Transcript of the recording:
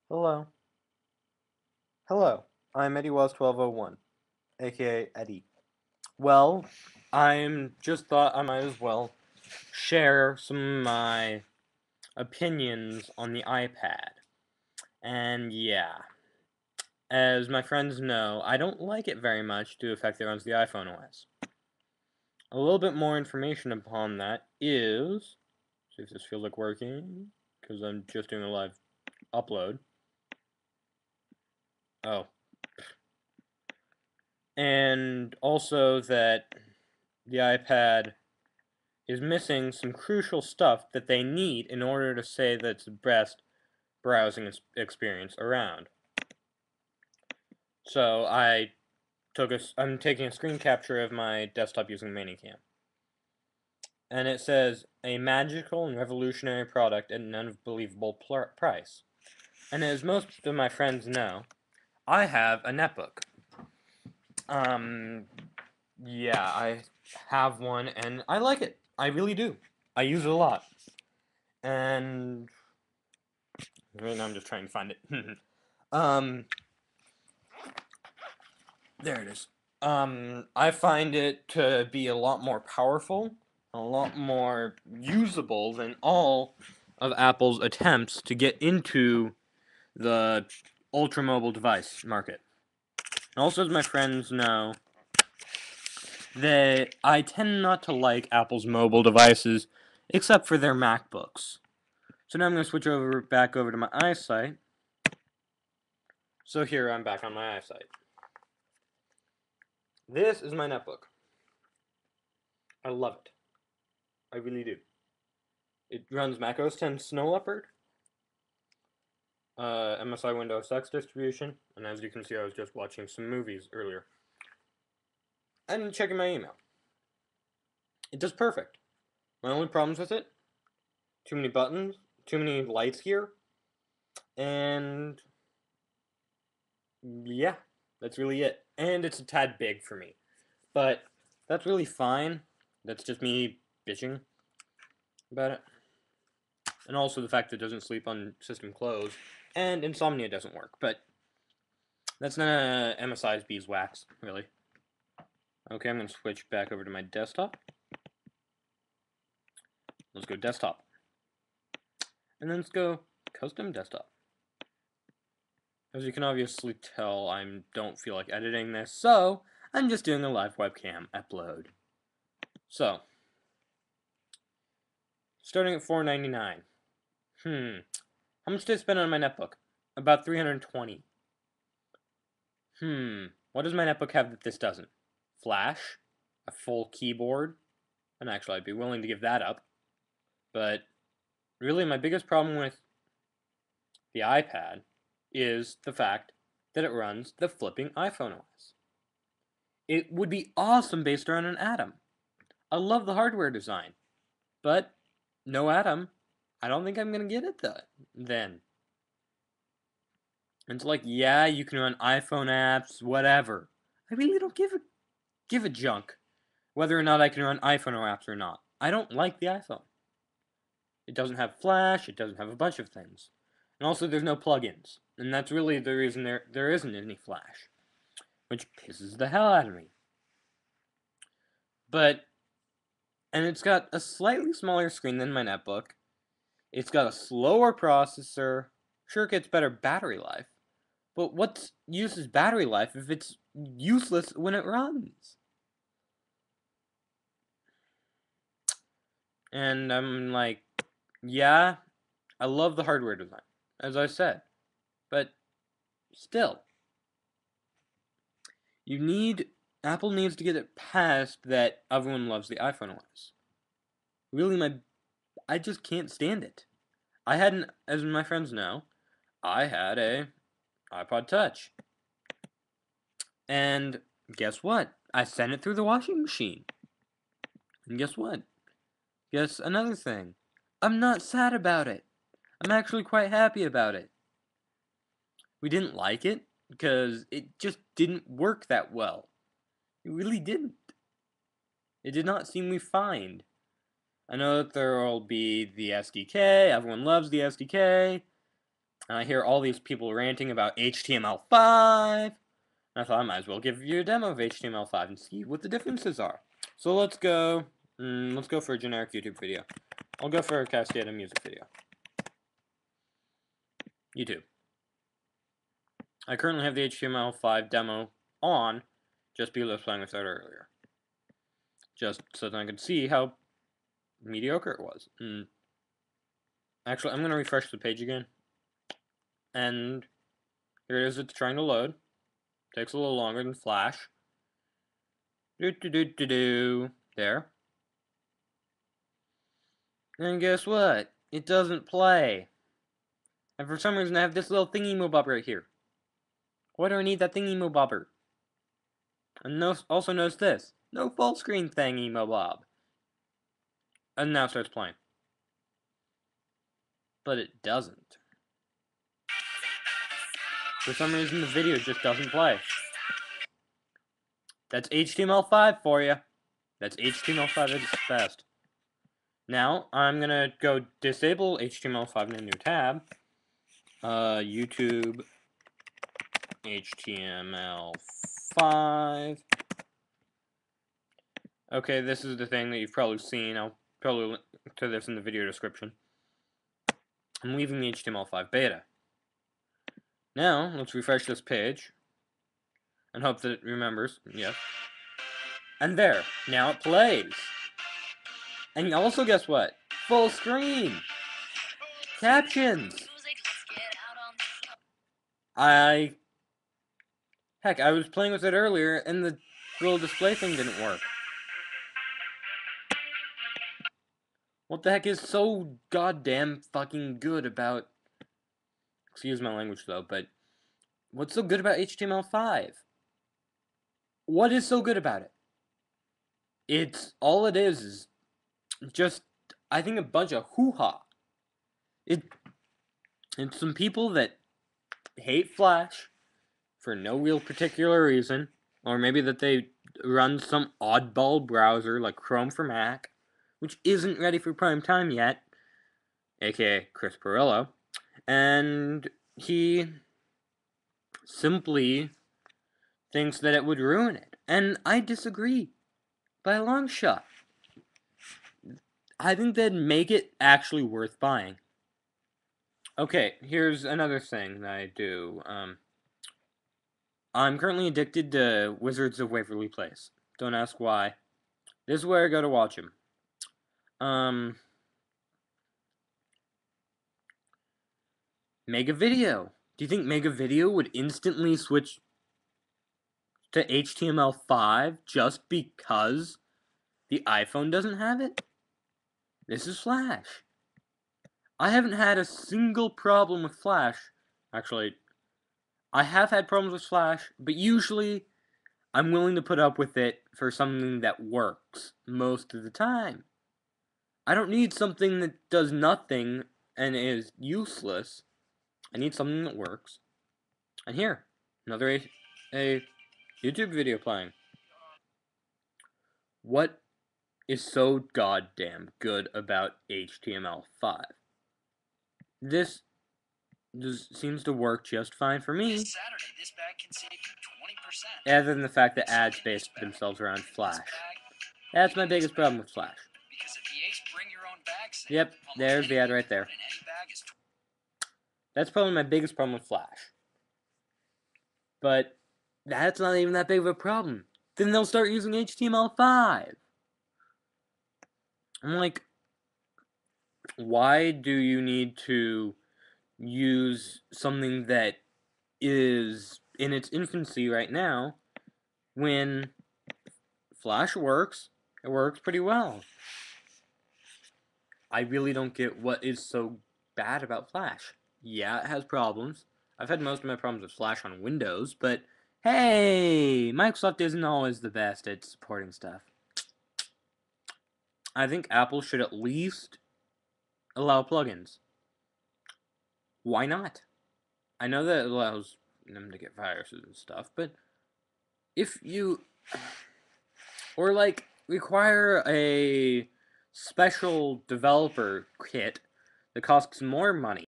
Hello. Hello. I'm Eddie Wells 1201, aka Eddie. Well, I'm just thought I might as well share some of my opinions on the iPad. And yeah, as my friends know, I don't like it very much due to the fact that it runs the iPhone OS. A little bit more information upon that is, see if this feels like working, because I'm just doing a live upload. Oh. And also that the iPad is missing some crucial stuff that they need in order to say that it's the best browsing experience around. So I'm taking a screen capture of my desktop using Minicam. And it says, a magical and revolutionary product at an unbelievable price. And as most of my friends know, I have a netbook. Yeah, I have one and I like it. I really do. I use it a lot. And right now I'm just trying to find it. um, there it is. I find it to be a lot more powerful, a lot more usable than all of Apple's attempts to get into the ultra mobile device market. And also, as my friends know, that I tend not to like Apple's mobile devices except for their MacBooks. So now I'm going to switch back over to my iSight. So here I'm back on my iSight. This is my netbook. I love it. I really do. It runs Mac OS X Snow Leopard, MSI Windows X distribution, and as you can see, I was just watching some movies earlier. And checking my email. It does perfect. My only problems with it, too many buttons, too many lights here, and yeah, that's really it. And it's a tad big for me. But that's really fine. That's just me bitching about it. And also the fact that it doesn't sleep on system close, and insomnia doesn't work, but that's none of MSI's beeswax, really. Okay, I'm going to switch back over to my desktop. Let's go desktop. And then let's go custom desktop. As you can obviously tell, I don't feel like editing this, so I'm just doing a live webcam upload. So, starting at $4.99. How much did I spend on my netbook? About $320. What does my netbook have that this doesn't? Flash? A full keyboard? And actually, I'd be willing to give that up. But really, my biggest problem with the iPad is the fact that it runs the flipping iPhone OS. It would be awesome based around an Atom. I love the hardware design, but no Atom. I don't think I'm gonna get it then. It's like, yeah, you can run iPhone apps, whatever. I really don't give a junk whether or not I can run iPhone apps or not. I don't like the iPhone. It doesn't have Flash. It doesn't have a bunch of things. And also, there's no plugins. And that's really the reason there isn't any Flash. Which pisses the hell out of me. And it's got a slightly smaller screen than my netbook. It's got a slower processor. Sure, it gets better battery life. But what use is battery life if it's useless when it runs? And I'm like, yeah, I love the hardware design, as I said. But still, Apple needs to get it past that everyone loves the iPhone OS. Really, I just can't stand it. As my friends know, I had a iPod Touch. And guess what? I sent it through the washing machine. And guess what? Guess another thing. I'm not sad about it. I'm actually quite happy about it. We didn't like it because it just didn't work that well. It really didn't. It did not seem refined. I know that there will be the SDK, everyone loves the SDK. And I hear all these people ranting about HTML5. And I thought I might as well give you a demo of HTML5 and see what the differences are. So let's go for a generic YouTube video. I'll go for a Cascada music video. YouTube. I currently have the HTML5 demo on, just because I was playing with it earlier. Just so that I could see how mediocre it was. Actually, I'm going to refresh the page again. And here it is, it's trying to load. Takes a little longer than Flash. There. And guess what? It doesn't play. And for some reason I have this little thingy bob right here. Why do I need that thingy bobber? And also notice this. No full screen thingy bob. And now it starts playing. But it doesn't. For some reason the video just doesn't play. That's HTML5 for you. That's HTML5 at its best. Now, I'm gonna go disable HTML5 in a new tab. YouTube HTML5. Okay, this is the thing that you've probably seen. I'll probably link to this in the video description. I'm leaving the HTML5 beta. Now, let's refresh this page and hope that it remembers. Yes. And there, now it plays. And also, guess what? Full screen! Captions! Heck, I was playing with it earlier, and the little display thing didn't work. What the heck is so goddamn fucking good about... Excuse my language, though, but... What's so good about HTML5? What is so good about it? All it is just, I think, a bunch of hoo-ha. It's some people that hate Flash for no real particular reason, or maybe that they run some oddball browser like Chrome for Mac, which isn't ready for prime time yet, aka Chris Perillo, and he simply thinks that it would ruin it. And I disagree by a long shot. I think that'd make it actually worth buying. Okay, here's another thing that I do. I'm currently addicted to Wizards of Waverly Place. Don't ask why. This is where I go to watch him. Mega Video. Do you think Mega Video would instantly switch to HTML5 just because the iPhone doesn't have it? This is Flash. I haven't had a single problem with Flash. Actually, I have had problems with Flash, but usually I'm willing to put up with it for something that works most of the time. I don't need something that does nothing and is useless. I need something that works. And here, another a YouTube video playing. What is so goddamn good about HTML5? This seems to work just fine for me. Other than the fact that ads base themselves around Flash. That's my biggest problem with Flash. Yep, there's the ad right there. That's probably my biggest problem with Flash. But that's not even that big of a problem. Then they'll start using HTML5. I'm like, why do you need to use something that is in its infancy right now when Flash works? It works pretty well. I really don't get what is so bad about Flash. Yeah, it has problems. I've had most of my problems with Flash on Windows, but hey, Microsoft isn't always the best at supporting stuff. I think Apple should at least allow plugins. Why not? I know that it allows them to get viruses and stuff, but if you... Or, like, require a special developer kit that costs more money